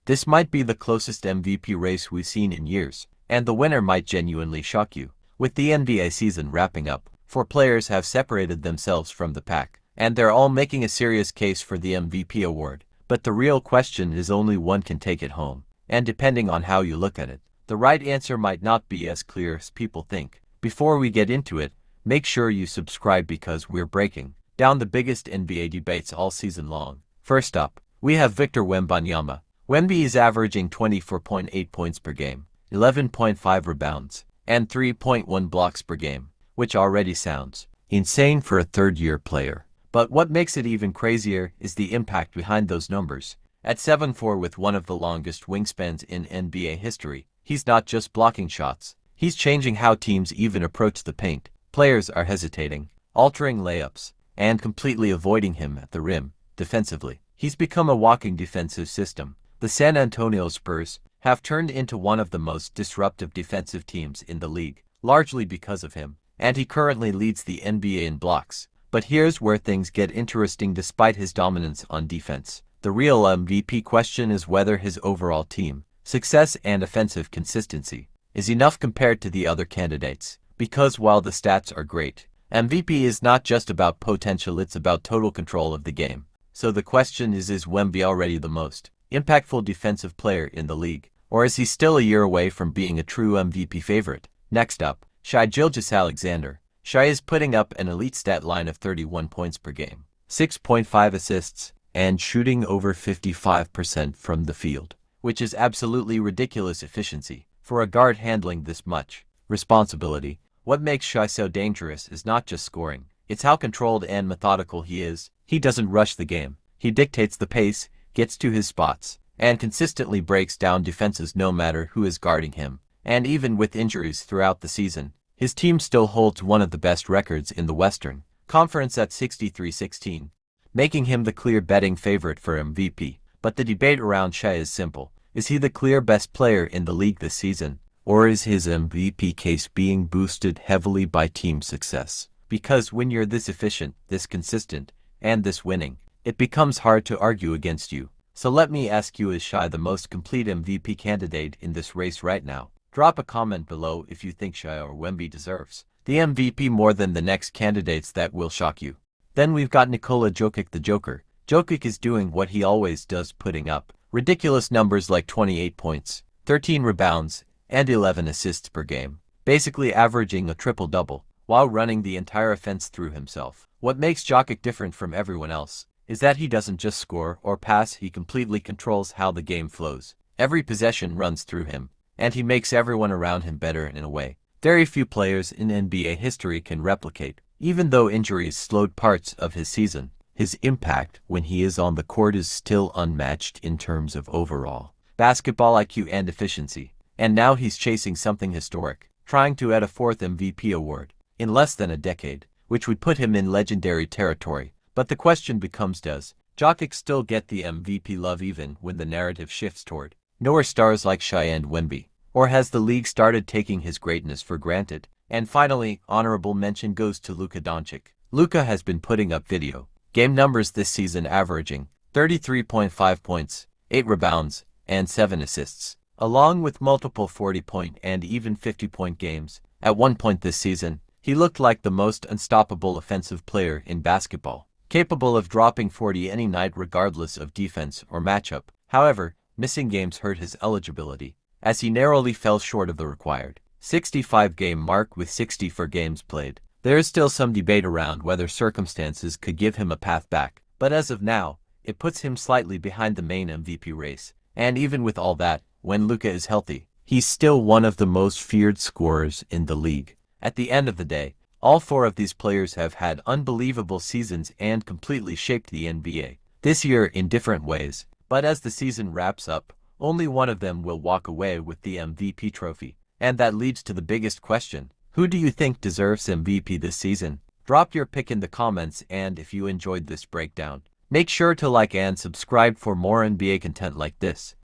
This might be the closest MVP race we've seen in years, and the winner might genuinely shock you. With the NBA season wrapping up, 4 players have separated themselves from the pack, and they're all making a serious case for the MVP award. But the real question is only one can take it home, and depending on how you look at it, the right answer might not be as clear as people think. Before we get into it, make sure you subscribe because we're breaking down the biggest NBA debates all season long. First up, we have Victor Wembanyama. Wemby is averaging 24.8 points per game, 11.5 rebounds, and 3.1 blocks per game, which already sounds insane for a third-year player. But what makes it even crazier is the impact behind those numbers. At 7'4" with one of the longest wingspans in NBA history, he's not just blocking shots, he's changing how teams even approach the paint. Players are hesitating, altering layups, and completely avoiding him at the rim. Defensively, he's become a walking defensive system. The San Antonio Spurs have turned into one of the most disruptive defensive teams in the league, largely because of him, and he currently leads the NBA in blocks. But here's where things get interesting. Despite his dominance on defense, the real MVP question is whether his overall team success and offensive consistency is enough compared to the other candidates. Because while the stats are great, MVP is not just about potential, it's about total control of the game. So the question is Wemby already the most impactful defensive player in the league, or is he still a year away from being a true MVP favorite? Next up, Shai Gilgeous-Alexander. Shai is putting up an elite stat line of 31 points per game, 6.5 assists, and shooting over 55% from the field, which is absolutely ridiculous efficiency for a guard handling this much responsibility. What makes Shai so dangerous is not just scoring, it's how controlled and methodical he is. He doesn't rush the game, he dictates the pace, gets to his spots, and consistently breaks down defenses no matter who is guarding him. And even with injuries throughout the season, his team still holds one of the best records in the Western Conference at 63-16, making him the clear betting favorite for MVP. But the debate around Shai is simple. Is he the clear best player in the league this season? Or is his MVP case being boosted heavily by team success? Because when you're this efficient, this consistent, and this winning, it becomes hard to argue against you. So let me ask you, is Shai the most complete MVP candidate in this race right now? Drop a comment below if you think Shai or Wemby deserves the MVP more than the next candidates that will shock you. Then we've got Nikola Jokic, the Joker. Jokic is doing what he always does, putting up ridiculous numbers like 28 points, 13 rebounds, and 11 assists per game, basically averaging a triple-double, while running the entire offense through himself. What makes Jokic different from everyone else is that he doesn't just score or pass, he completely controls how the game flows. Every possession runs through him, and he makes everyone around him better in a way very few players in NBA history can replicate. Even though injuries slowed parts of his season, his impact when he is on the court is still unmatched in terms of overall basketball IQ and efficiency. And now he's chasing something historic, trying to add a 4th MVP award in less than a decade, which would put him in legendary territory. But the question becomes, does Jokic still get the MVP love even when the narrative shifts toward newer stars like Shai and Wemby? Or has the league started taking his greatness for granted? And finally, honorable mention goes to Luka Doncic. Luka has been putting up video game numbers this season, averaging 33.5 points, 8 rebounds, and 7 assists, along with multiple 40-point and even 50-point games. At one point this season, he looked like the most unstoppable offensive player in basketball, capable of dropping 40 any night regardless of defense or matchup. However, missing games hurt his eligibility, as he narrowly fell short of the required 65-game mark with 64 games played. There is still some debate around whether circumstances could give him a path back, but as of now, it puts him slightly behind the main MVP race. And even with all that, when Luka is healthy, he's still one of the most feared scorers in the league. At the end of the day, all 4 of these players have had unbelievable seasons and completely shaped the NBA this year in different ways. But as the season wraps up, only one of them will walk away with the MVP trophy. And that leads to the biggest question. Who do you think deserves MVP this season? Drop your pick in the comments, and if you enjoyed this breakdown, make sure to like and subscribe for more NBA content like this.